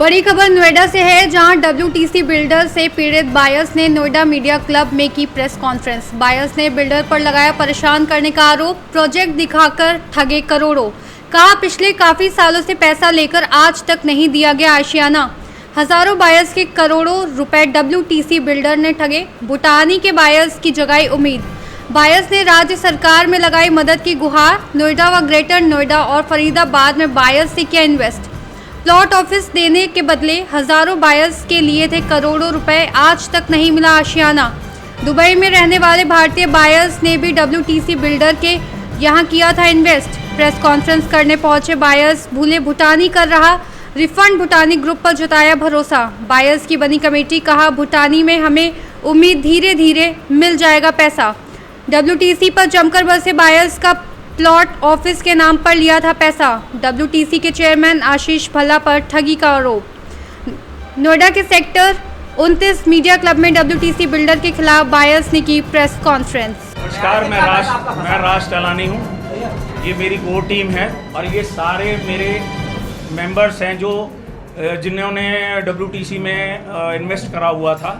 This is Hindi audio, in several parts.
बड़ी खबर नोएडा से है, जहां डब्ल्यूटीसी बिल्डर से पीड़ित बायर्स ने नोएडा मीडिया क्लब में की प्रेस कॉन्फ्रेंस। बायर्स ने बिल्डर पर लगाया परेशान करने का आरोप, प्रोजेक्ट दिखाकर ठगे करोड़ों। कहा पिछले काफी सालों से पैसा लेकर आज तक नहीं दिया गया आशियाना। हजारों बायर्स के करोड़ों रुपए डब्ल्यूटीसी बिल्डर ने ठगे। भूटानी के बायर्स की जगाई उम्मीद। बायर्स ने राज्य सरकार में लगाई मदद की गुहार। नोएडा व ग्रेटर नोएडा और फरीदाबाद में बायर्स से किया इन्वेस्ट। प्लॉट ऑफिस देने के बदले हजारों बायर्स के लिए थे करोड़ों रुपए, आज तक नहीं मिला आशियाना। दुबई में रहने वाले भारतीय बायर्स ने भी डब्ल्यूटीसी बिल्डर के यहां किया था इन्वेस्ट। प्रेस कॉन्फ्रेंस करने पहुंचे बायर्स भूले भूटानी कर रहा रिफंड, भूटानी ग्रुप पर जताया भरोसा। बायर्स की बनी कमेटी, कहा भूटानी में हमें उम्मीद धीरे धीरे मिल जाएगा पैसा। डब्ल्यूटीसी पर जमकर बरसे बायर्स का प्लॉट ऑफिस के नाम पर लिया था पैसा। डब्ल्यूटीसी के चेयरमैन आशीष भल्ला पर ठगी का आरोप। नोएडा के सेक्टर 29 मीडिया क्लब में डब्ल्यूटीसी बिल्डर के खिलाफ बायर्स ने की प्रेस कॉन्फ्रेंस। नमस्कार, मैं राज टलानी हूँ। ये मेरी कोर टीम है और ये सारे मेरे मेंबर्स हैं जो जिन्होंने डब्ल्यूटीसी में इन्वेस्ट करा हुआ था।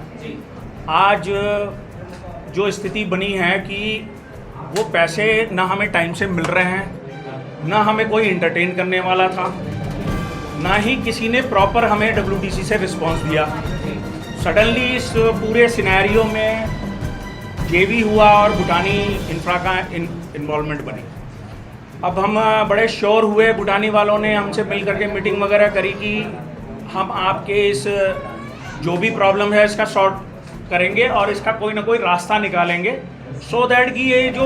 आज जो स्थिति बनी है कि वो पैसे ना हमें टाइम से मिल रहे हैं, ना हमें कोई एंटरटेन करने वाला था, ना ही किसी ने प्रॉपर हमें डब्ल्यूटीसी से रिस्पांस दिया। सडनली इस पूरे सिनेरियो में जेवी हुआ और भूटानी इंफ्रा का इन्वॉल्वमेंट बनी। अब हम बड़े श्योर हुए, भूटानी वालों ने हमसे मिल करके मीटिंग वगैरह करी कि हम आपके इस जो भी प्रॉब्लम है इसका सॉर्ट करेंगे और इसका कोई ना कोई रास्ता निकालेंगे, सो दैट कि ये जो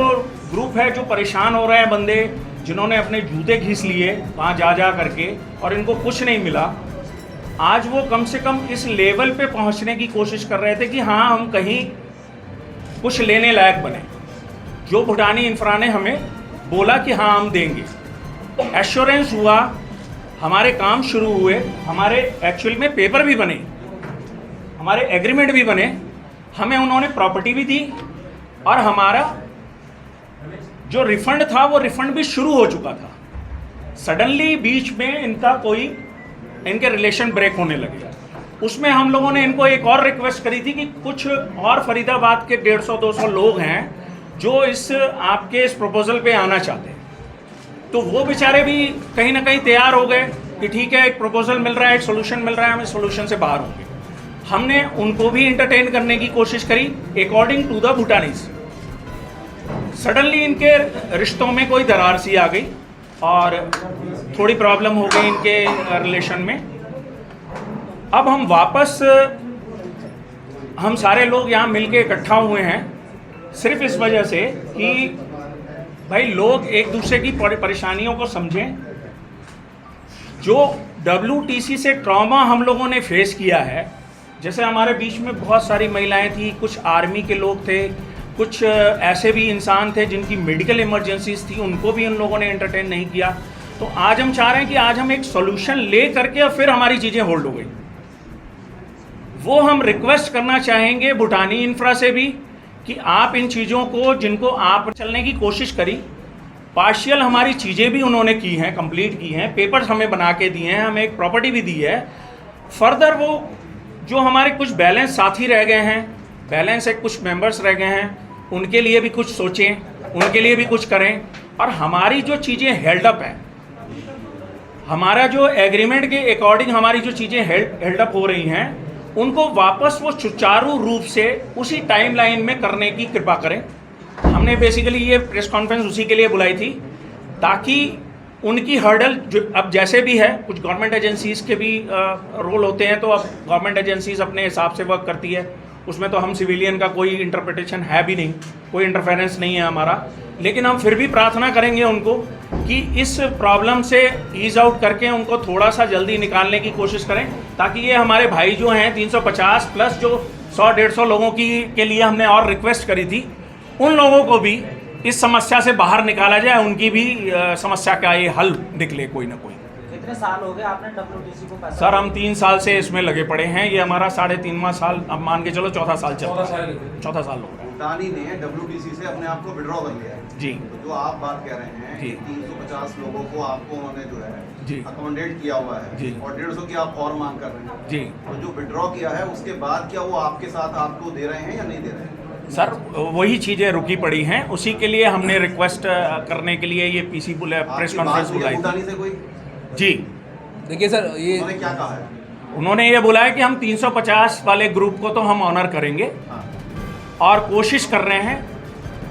ग्रुप है जो परेशान हो रहे हैं बंदे, जिन्होंने अपने जूते घिस लिए वहाँ जा करके और इनको कुछ नहीं मिला, आज वो कम से कम इस लेवल पे पहुँचने की कोशिश कर रहे थे कि हाँ हम कहीं कुछ लेने लायक बने। जो भूटानी इंफ्रा ने हमें बोला कि हाँ हम देंगे, एश्योरेंस हुआ, हमारे काम शुरू हुए, हमारे एक्चुअल में पेपर भी बने, हमारे एग्रीमेंट भी बने, हमें उन्होंने प्रॉपर्टी भी दी और हमारा जो रिफंड था वो रिफंड भी शुरू हो चुका था। सडनली बीच में इनके रिलेशन ब्रेक होने लगे। उसमें हम लोगों ने इनको एक और रिक्वेस्ट करी थी कि कुछ और फरीदाबाद के 150-200 लोग हैं जो इस आपके इस प्रपोजल पे आना चाहते हैं, तो वो बेचारे भी कहीं ना कहीं तैयार हो गए कि ठीक है, एक प्रपोजल मिल रहा है, एक सोल्यूशन मिल रहा है, हम इस सोल्यूशन से बाहर होंगे। हमने उनको भी एंटरटेन करने की कोशिश करी according to the Bhutanese. Suddenly इनके रिश्तों में कोई दरार सी आ गई और थोड़ी प्रॉब्लम हो गई इनके रिलेशन में। अब हम सारे लोग यहाँ मिलके इकट्ठा हुए हैं सिर्फ इस वजह से कि भाई लोग एक दूसरे की परेशानियों को समझें। जो डब्ल्यूटीसी से ट्रॉमा हम लोगों ने फेस किया है, जैसे हमारे बीच में बहुत सारी महिलाएं थी, कुछ आर्मी के लोग थे, कुछ ऐसे भी इंसान थे जिनकी मेडिकल इमरजेंसीज थी, उनको भी उन लोगों ने एंटरटेन नहीं किया। तो आज हम चाह रहे हैं कि आज हम एक सॉल्यूशन ले करके और फिर हमारी चीज़ें होल्ड हो गई। वो हम रिक्वेस्ट करना चाहेंगे भूटानी इंफ्रा से भी कि आप इन चीज़ों को, जिनको आप चलने की कोशिश करी, पार्शियल हमारी चीज़ें भी उन्होंने की हैं, कंप्लीट की हैं, पेपर्स हमें बना के दिए हैं, हमें एक प्रॉपर्टी भी दी है। फर्दर वो जो हमारे कुछ बैलेंस साथी रह गए हैं, बैलेंस है कुछ मेंबर्स रह गए हैं, उनके लिए भी कुछ सोचें, उनके लिए भी कुछ करें। और हमारी जो चीज़ें हेल्ड अप हैं, हमारा जो एग्रीमेंट के अकॉर्डिंग हमारी जो चीज़ें हेल्ड अप हो रही हैं, उनको वापस वो सुचारू रूप से उसी टाइमलाइन में करने की कृपा करें। हमने बेसिकली ये प्रेस कॉन्फ्रेंस उसी के लिए बुलाई थी ताकि उनकी हर्डल जो अब जैसे भी है, कुछ गवर्नमेंट एजेंसीज के भी रोल होते हैं, तो अब गवर्नमेंट एजेंसीज अपने हिसाब से वर्क करती है, उसमें तो हम सिविलियन का कोई इंटरप्रिटेशन है भी नहीं, कोई इंटरफेरेंस नहीं है हमारा। लेकिन हम फिर भी प्रार्थना करेंगे उनको कि इस प्रॉब्लम से ईज आउट करके उनको थोड़ा सा जल्दी निकालने की कोशिश करें, ताकि ये हमारे भाई जो हैं 350 प्लस जो 100-150 लोगों के लिए हमने और रिक्वेस्ट करी थी, उन लोगों को भी इस समस्या से बाहर निकाला जाए, उनकी भी समस्या का ये हल निकले कोई ना कोई। कितने साल हो गए आपने डब्ल्यूटीसी को पैसा? सर हम 3 साल से इसमें लगे पड़े हैं, ये हमारा 3.5वां साल, अब मान के चलो चौथा साल चल रहा है, चौथा साल हो रहा है। भूटानी ने डब्ल्यूटीसी से अपने आप को विड्रॉ कर लिया है जी। तो जो आप बात कह रहे हैं जी। 350 लोगों को आपको उन्होंने जो है जी। अकोमोडेट किया हुआ है जी। और 150 की आप और मांग कर रहे हैं। जी तो जो विड्रॉ किया है उसके बाद क्या वो आपके साथ आपको दे रहे हैं या नहीं दे रहे हैं? सर, वही चीज़ें रुकी पड़ी हैं, उसी के लिए हमने रिक्वेस्ट करने के लिए ये पीसी प्रेस आपकी कॉन्फ्रेंस बात हुई है बुलाई भूटानी से कोई? थी। जी, देखिए सर, ये उन्होंने क्या कहा है? उन्होंने ये बोला है कि हम 350 वाले ग्रुप को तो हम ऑनर करेंगे हाँ। और कोशिश कर रहे हैं।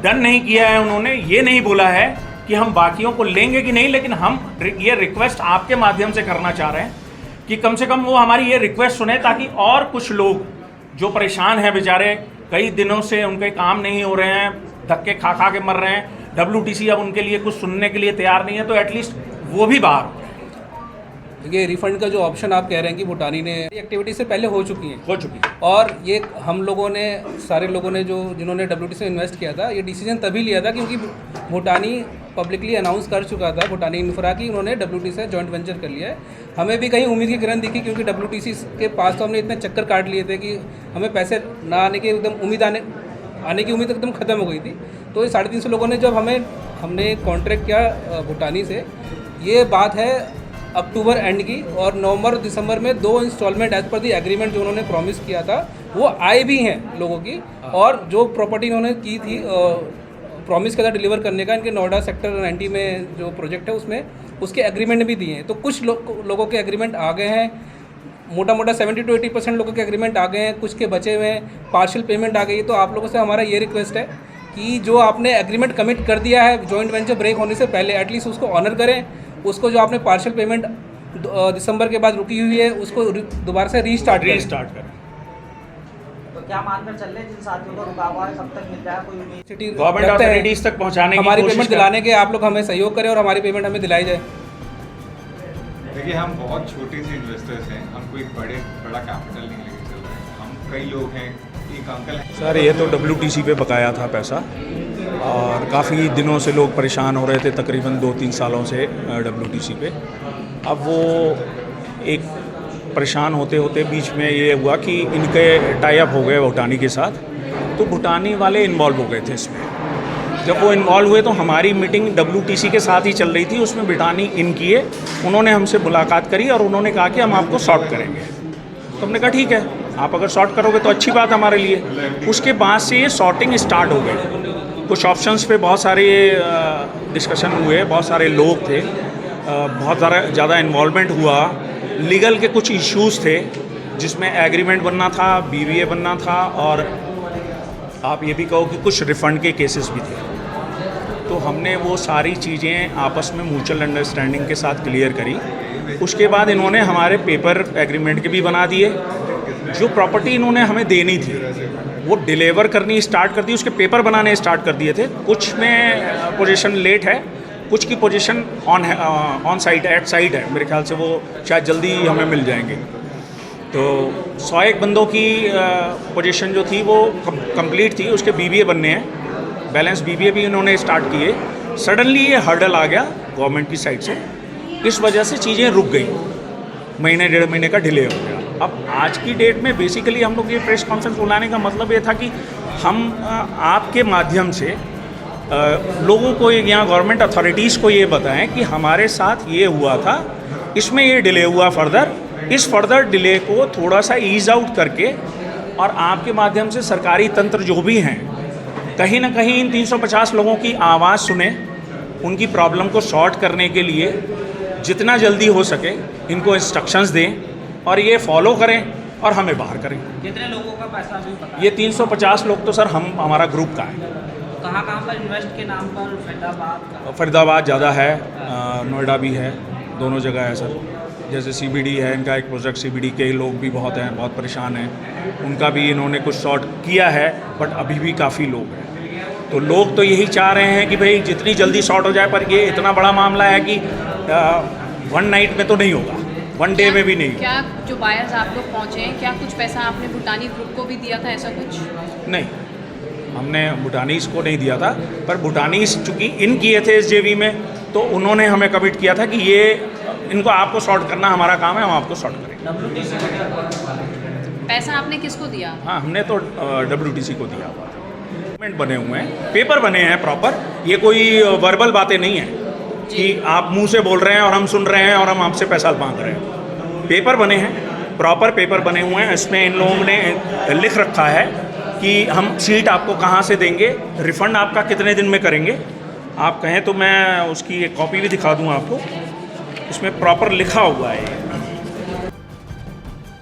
डन नहीं किया है उन्होंने, ये नहीं बोला है कि हम बाकियों को लेंगे कि नहीं, लेकिन हम ये रिक्वेस्ट आपके माध्यम से करना चाह रहे हैं कि कम से कम वो हमारी ये रिक्वेस्ट सुने, ताकि और कुछ लोग जो परेशान हैं बेचारे, कई दिनों से उनके काम नहीं हो रहे हैं, धक्के खा खा के मर रहे हैं, WTC अब उनके लिए कुछ सुनने के लिए तैयार नहीं है, तो एटलीस्ट वो भी बाहर हो। देखिए, रिफंड का जो ऑप्शन आप कह रहे हैं कि भूटानी ने एक्टिविटी से पहले हो चुकी हैं, हो चुकी है। और ये हम लोगों ने, सारे लोगों ने जिन्होंने WTC में इन्वेस्ट किया था, ये डिसीजन तभी लिया था क्योंकि भूटानी पब्लिकली अनाउंस कर चुका था, भूटानी इंफ्रा की उन्होंने WTC से जॉइंट वेंचर कर लिया है। हमें भी कहीं उम्मीद की किरण दिखी, क्योंकि WTC के पास तो हमने इतने चक्कर काट लिए थे कि हमें पैसे ना आने की एकदम आने की उम्मीद एकदम ख़त्म हो गई थी। तो ये 350 लोगों ने जब हमने कॉन्ट्रैक्ट किया भूटानी से, ये बात है अक्टूबर एंड की, और नवंबर और दिसंबर में 2 instalment as per the agreement जो उन्होंने प्रॉमिस किया था वो आए भी हैं लोगों की। और जो प्रॉपर्टी इन्होंने की थी प्रॉमिस किया था डिलीवर करने का, इनके नोएडा सेक्टर 90 में जो प्रोजेक्ट है उसमें उसके एग्रीमेंट भी दिए हैं। तो कुछ लोगों के एग्रीमेंट आ गए हैं, मोटा 70 to 80% लोगों के एग्रीमेंट आ गए हैं, कुछ के बचे हुए हैं, पार्शियल पेमेंट आ गई है। तो आप लोगों से हमारा ये रिक्वेस्ट है कि जो आपने एग्रीमेंट कमिट कर दिया है जॉइंट वेंचर ब्रेक होने से पहले, एटलीस्ट उसको ऑनर करें। उसको जो आपने पार्शियल पेमेंट दिसंबर के बाद रुकी हुई है उसको दोबारा से रीस्टार्ट करें। तो क्या मानकर चल रहे हैं जिन साथियों को रुका हुआ है कब तक मिल जाए, कोई उम्मीद? गवर्नमेंट अथॉरिटीज तक पहुंचाने की हमारी कोशिश पेमेंट कर- दिलाने के आप लोग हमें सहयोग करें और हमारी पेमेंट हमें दिलाई जाए। देखिए, हम बहुत छोटे से इन्वेस्टर्स हैं, हम कोई बड़ा कैपिटल नहीं लेके चल रहे हैं। हम कई लोग हैं, एक अंकल हैं। सर, ये तो WTC पे बकाया था पैसा, और काफ़ी दिनों से लोग परेशान हो रहे थे, तकरीबन 2-3 सालों से WTC पे। अब वो एक परेशान होते होते बीच में ये हुआ कि इनके टाई अप हो गए भूटानी के साथ, तो भूटानी वाले इन्वॉल्व हो गए थे इसमें। जब वो इन्वॉल्व हुए तो हमारी मीटिंग WTC के साथ ही चल रही थी, उसमें भूटानी इन किए, उन्होंने हमसे मुलाकात करी और उन्होंने कहा कि हम आपको सॉर्ट करेंगे। तो हमने कहा ठीक है, आप अगर सॉर्ट करोगे तो अच्छी बात हमारे लिए। उसके बाद से ये सॉर्टिंग स्टार्ट हो गई। कुछ ऑप्शंस पे बहुत सारे डिस्कशन हुए, बहुत सारे लोग थे, बहुत ज़्यादा इन्वॉल्वमेंट हुआ। लीगल के कुछ इश्यूज़ थे जिसमें एग्रीमेंट बनना था, BBA बनना था, और आप ये भी कहो कि कुछ रिफ़ंड के केसेस भी थे। तो हमने वो सारी चीज़ें आपस में म्यूचुअल अंडरस्टैंडिंग के साथ क्लियर करी। उसके बाद इन्होंने हमारे पेपर एग्रीमेंट के भी बना दिए। जो प्रॉपर्टी इन्होंने हमें देनी थी वो डिलीवर करनी स्टार्ट कर दी, उसके पेपर बनाने स्टार्ट कर दिए थे। कुछ में पोजीशन लेट है, कुछ की position on site at site है, मेरे ख्याल से वो शायद जल्दी ही हमें मिल जाएंगे। तो 101 बंदों की पोजीशन जो थी वो कंप्लीट थी, उसके BBA बनने हैं, बैलेंस BBA भी इन्होंने स्टार्ट किए। सडनली ये हर्डल आ गया गवर्नमेंट की साइड से, इस वजह से चीज़ें रुक गई, महीने 1.5 महीने का डिले हो गया। अब आज की डेट में बेसिकली हम लोग ये प्रेस कॉन्फ्रेंस बुलाने का मतलब ये था कि हम आपके माध्यम से लोगों को या गवर्नमेंट अथॉरिटीज़ को ये बताएं कि हमारे साथ ये हुआ था, इसमें ये डिले हुआ फर्दर, इस फर्दर डिले को थोड़ा सा ईज आउट करके, और आपके माध्यम से सरकारी तंत्र जो भी हैं कहीं ना कहीं इन 350 लोगों की आवाज़ सुने, उनकी प्रॉब्लम को सॉर्ट करने के लिए जितना जल्दी हो सके इनको इंस्ट्रक्शंस दें और ये फॉलो करें और हमें बाहर करें। कितने लोगों का पैसा अभी पता है? ये 350 लोग तो सर हमारा ग्रुप का है। कहाँ पर इन्वेस्ट के नाम पर? फरीदाबाद ज़्यादा है, नोएडा भी है, दोनों जगह है सर। जैसे CBD है, इनका एक प्रोजेक्ट CBD के लोग भी बहुत हैं, बहुत परेशान हैं, उनका भी इन्होंने कुछ सॉर्ट किया है, बट अभी भी काफ़ी लोग हैं। तो लोग तो यही चाह रहे हैं कि भाई जितनी जल्दी सॉर्ट हो जाए, पर ये इतना बड़ा मामला है कि 1 नाइट में तो नहीं होगा, 1 डे में भी नहीं। क्या जो बायर्स आप लोग पहुँचे हैं, क्या कुछ पैसा आपने भूटानी ग्रुप को भी दिया था, ऐसा कुछ? नहीं, हमने भूटानीज़ को नहीं दिया था, पर भूटानीज़ चूँकि इन किए थे इस JV में, तो उन्होंने हमें कमिट किया था कि ये इनको आपको सॉर्ट करना हमारा काम है, हम आपको सॉर्ट करेंगे। पैसा आपने किसको दिया? हाँ, हमने तो WTC को दिया हुआ था। डॉक्यूमेंट बने हुए हैं, पेपर बने हैं प्रॉपर, ये कोई वर्बल बातें नहीं हैं। कि आप मुंह से बोल रहे हैं और हम सुन रहे हैं और हम आपसे पैसा मांग रहे हैं। पेपर बने हैं, प्रॉपर पेपर बने हुए हैं, इसमें इन लोगों ने लिख रखा है कि हम सीट आपको कहाँ से देंगे, रिफ़ंड आपका कितने दिन में करेंगे। आप कहें तो मैं उसकी एक कॉपी भी दिखा दूँ आपको, इसमें प्रॉपर लिखा हुआ है।